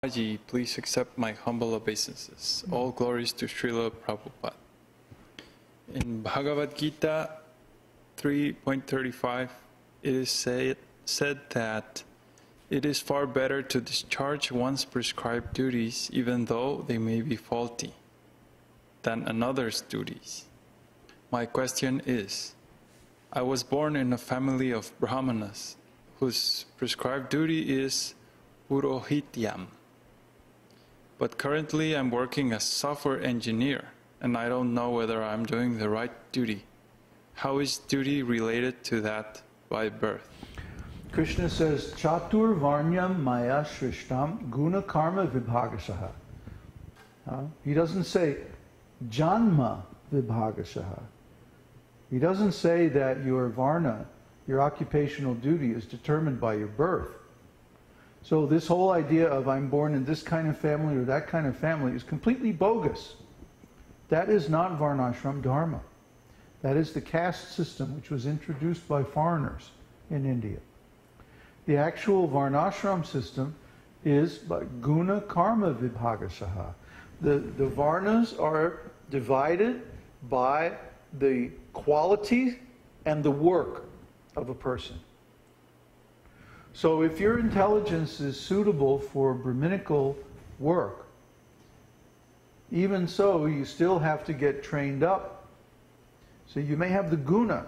Maharaj, please accept my humble obeisances. All glories to Srila Prabhupada. In Bhagavad Gita 3.35, it is said that it is far better to discharge one's prescribed duties, even though they may be faulty, than another's duties. My question is, I was born in a family of Brahmanas, whose prescribed duty is Purohityam. But currently I'm working as software engineer, and I don't know whether I'm doing the right duty. How is duty related to that by birth? Krishna says, Chatur Varnyam Maya Shrishtam Guna Karma Vibhagasaha. He doesn't say Janma Vibhagasaha. He doesn't say that your Varna, your occupational duty, is determined by your birth. So this whole idea of I'm born in this kind of family or that kind of family is completely bogus. That is not Varnashram Dharma. That is the caste system which was introduced by foreigners in India. The actual Varnashram system is by Guna Karma Vibhagasaha. The Varnas are divided by the quality and the work of a person. So if your intelligence is suitable for Brahminical work, even so, you still have to get trained up. So you may have the guna,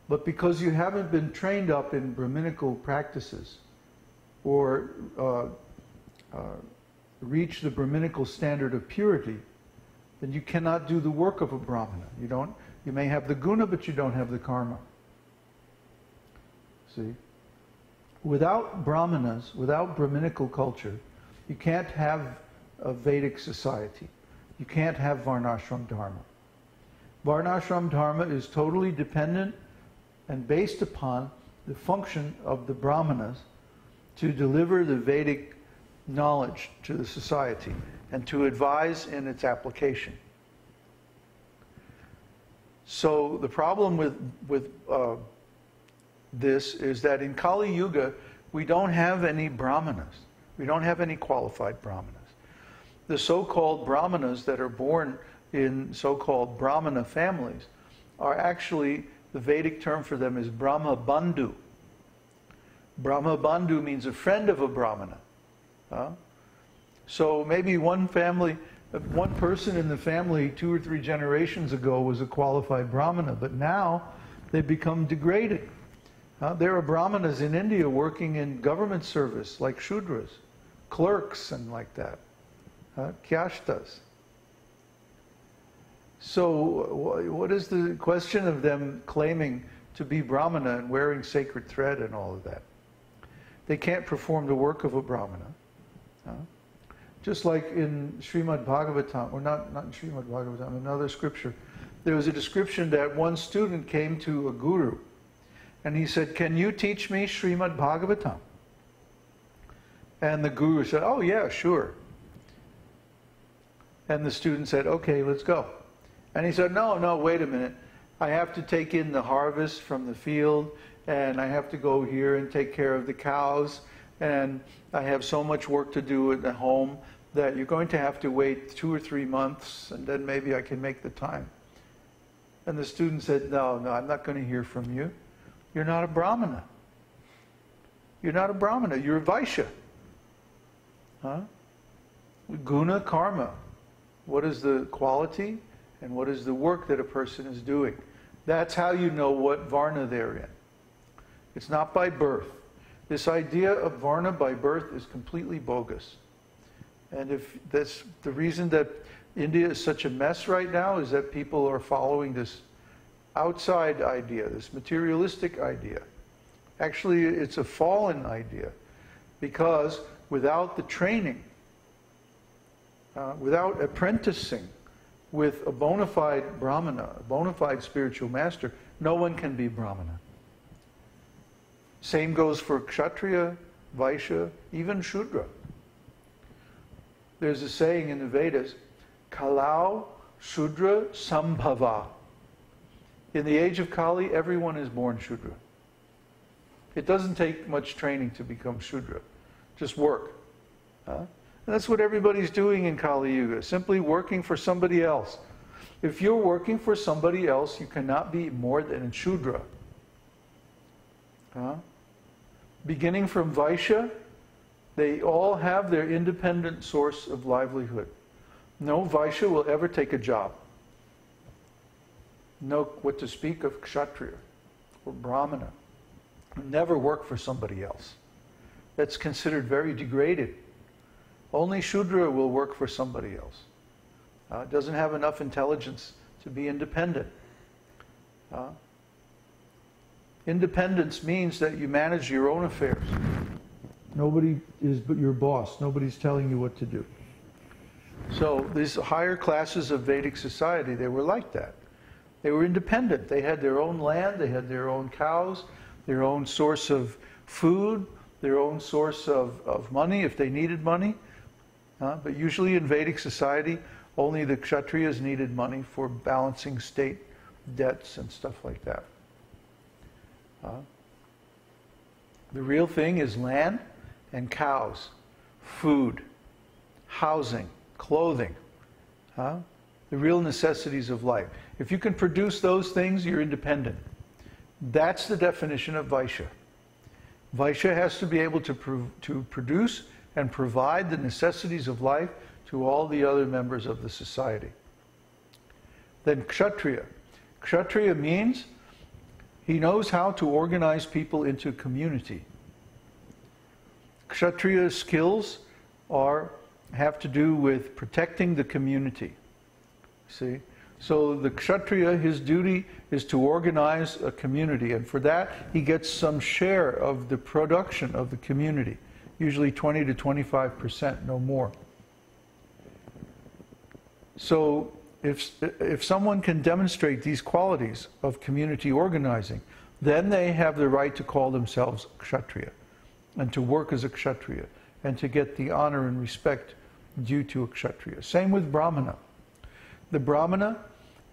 but because you haven't been trained up in Brahminical practices or reach the Brahminical standard of purity, then you cannot do the work of a Brahmana. You may have the guna, but you don't have the karma. See? Without Brahmanas, without Brahminical culture, you can't have a Vedic society. You can't have Varnashram Dharma. Varnashram Dharma is totally dependent and based upon the function of the Brahmanas to deliver the Vedic knowledge to the society and to advise in its application. So the problem with this is that in Kali Yuga, we don't have any Brahmanas. We don't have any qualified Brahmanas. The so-called Brahmanas that are born in so-called Brahmana families are actually, the Vedic term for them is Brahma Bandhu. Brahma Bandhu means a friend of a Brahmana. So maybe one person in the family 2 or 3 generations ago was a qualified Brahmana, but now they've become degraded. There are Brahmanas in India working in government service, like Shudras, clerks and like that, Kyashtas. So what is the question of them claiming to be Brahmana and wearing sacred thread and all of that? They can't perform the work of a Brahmana. Just like in Srimad Bhagavatam, or not in Srimad Bhagavatam, another scripture, there was a description that one student came to a guru and he said, "Can you teach me Srimad Bhagavatam?" And the guru said, "Oh yeah, sure." And the student said, "Okay, let's go." And he said, no, wait a minute. I have to take in the harvest from the field, and I have to go here and take care of the cows, and I have so much work to do at the home that you're going to have to wait 2 or 3 months, and then maybe I can make the time." And the student said, no, I'm not going to hear from you. You're not a Brahmana. You're not a Brahmana. You're a Vaishya. Guna karma. What is the quality and what is the work that a person is doing? That's how you know what Varna they're in. It's not by birth. This idea of Varna by birth is completely bogus. And if that's the reason that India is such a mess right now, is that people are following this outside idea, this materialistic idea. Actually, it's a fallen idea, because without the training, without apprenticing with a bona fide Brahmana, a bona fide spiritual master, no one can be Brahmana. Same goes for Kshatriya, Vaishya, even Shudra. There's a saying in the Vedas, Kalau Shudra Sambhava. In the age of Kali, everyone is born Shudra. It doesn't take much training to become Shudra. Just work. And that's what everybody's doing in Kali Yuga, simply working for somebody else. If you're working for somebody else, you cannot be more than a Shudra. Beginning from Vaishya, they all have their independent source of livelihood. No Vaishya will ever take a job. No, what to speak of Kshatriya or Brahmana. Never work for somebody else. That's considered very degraded. Only Shudra will work for somebody else. Doesn't have enough intelligence to be independent. Independence means that you manage your own affairs. Nobody is but your boss. Nobody's telling you what to do. So these higher classes of Vedic society, they were like that. They were independent. They had their own land, they had their own cows, their own source of food, their own source of money if they needed money. But usually in Vedic society, only the Kshatriyas needed money for balancing state debts and stuff like that. The real thing is land and cows, food, housing, clothing, the real necessities of life. If you can produce those things, you're independent. That's the definition of Vaishya. Vaishya has to be able to produce and provide the necessities of life to all the other members of the society. Then Kshatriya. Kshatriya means he knows how to organize people into community. Kshatriya's skills have to do with protecting the community. See? So the Kshatriya, his duty is to organize a community, and for that he gets some share of the production of the community, usually 20 to 25%, no more. So if someone can demonstrate these qualities of community organizing, then they have the right to call themselves Kshatriya, and to work as a Kshatriya, and to get the honor and respect due to a Kshatriya. Same with Brahmana. The Brahmana,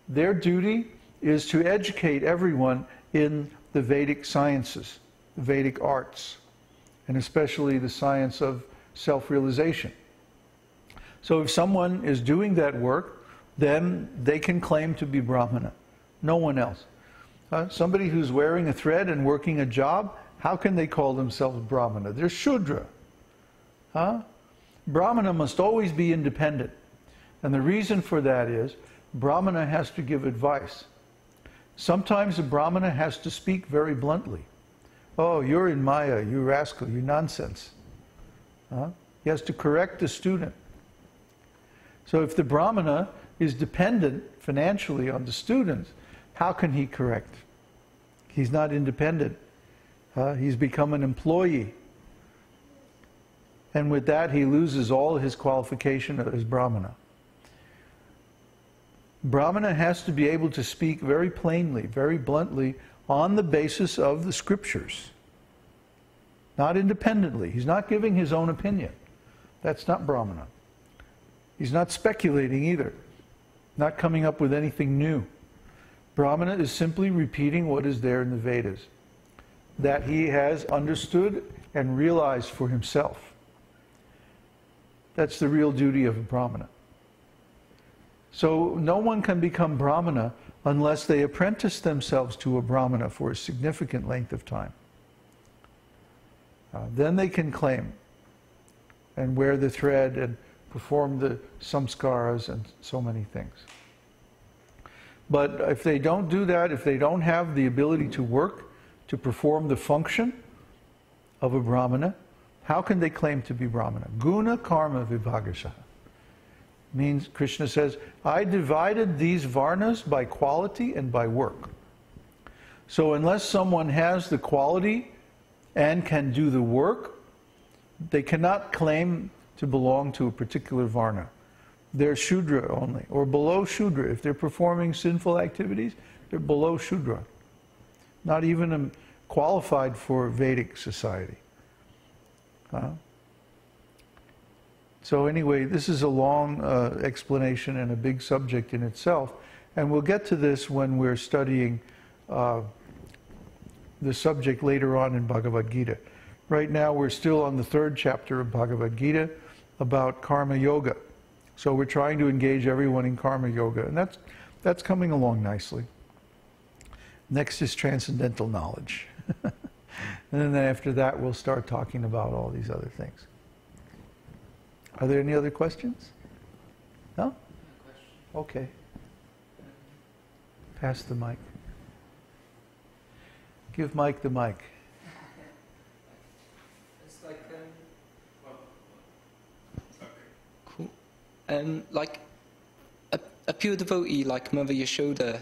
their duty is to educate everyone in the Vedic sciences, the Vedic arts, and especially the science of self-realization. So if someone is doing that work, then they can claim to be Brahmana, no one else. Somebody who's wearing a thread and working a job, how can they call themselves Brahmana? They're Shudra. Brahmana must always be independent. And the reason for that is, Brahmana has to give advice. Sometimes a Brahmana has to speak very bluntly. Oh, you're in Maya, you rascal, you nonsense. He has to correct the student. So if the Brahmana is dependent financially on the students, how can he correct? He's not independent. He's become an employee. And with that, he loses all his qualification as Brahmana. Brahmana has to be able to speak very plainly, very bluntly, on the basis of the scriptures. Not independently. He's not giving his own opinion. That's not Brahmana. He's not speculating either. Not coming up with anything new. Brahmana is simply repeating what is there in the Vedas, that he has understood and realized for himself. That's the real duty of a Brahmana. So no one can become Brahmana unless they apprentice themselves to a Brahmana for a significant length of time. Then they can claim and wear the thread and perform the samskaras and so many things. But if they don't do that, if they don't have the ability to work, to perform the function of a Brahmana, how can they claim to be Brahmana? Guna karma vibhagasha. Means, Krishna says, I divided these varnas by quality and by work. So unless someone has the quality and can do the work, they cannot claim to belong to a particular varna. They're Shudra only, or below Shudra. If they're performing sinful activities, they're below Shudra. Not even qualified for Vedic society. So anyway, this is a long explanation and a big subject in itself. And we'll get to this when we're studying the subject later on in Bhagavad Gita. Right now we're still on the 3rd chapter of Bhagavad Gita, about karma yoga. So we're trying to engage everyone in karma yoga, and that's coming along nicely. Next is transcendental knowledge. And then after that, we'll start talking about all these other things. Are there any other questions? No? Okay. Pass the mic. Give Mike the mic. It's like, cool. Like a pure devotee like Mother Yashoda,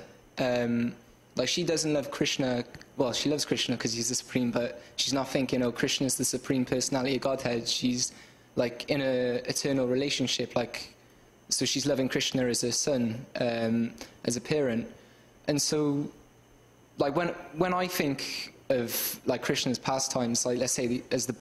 like she doesn't love Krishna. Well, she loves Krishna because he's the supreme, but she's not thinking, oh, Krishna is the supreme personality of Godhead. She's like in a eternal relationship, like, so she's loving Krishna as a son, as a parent. And so, like when I think of like Krishna's pastimes, like let's say as the